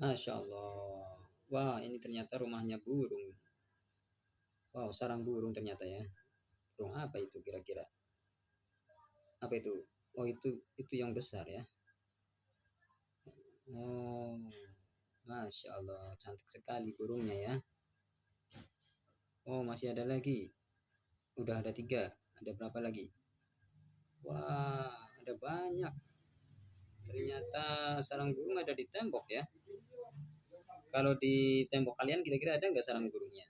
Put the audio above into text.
Masya Allah. Wah, ini ternyata rumahnya burung. Wow, sarang burung ternyata ya. Burung apa itu kira-kira? Apa itu? Oh, itu yang besar ya. Oh, Masya Allah, cantik sekali burungnya ya. Oh, masih ada lagi. Udah ada tiga. Ada berapa lagi? Wah, ada banyak. Ternyata sarang burung ada di tembok ya. Kalau di tembok kalian kira-kira ada nggak sarang burungnya?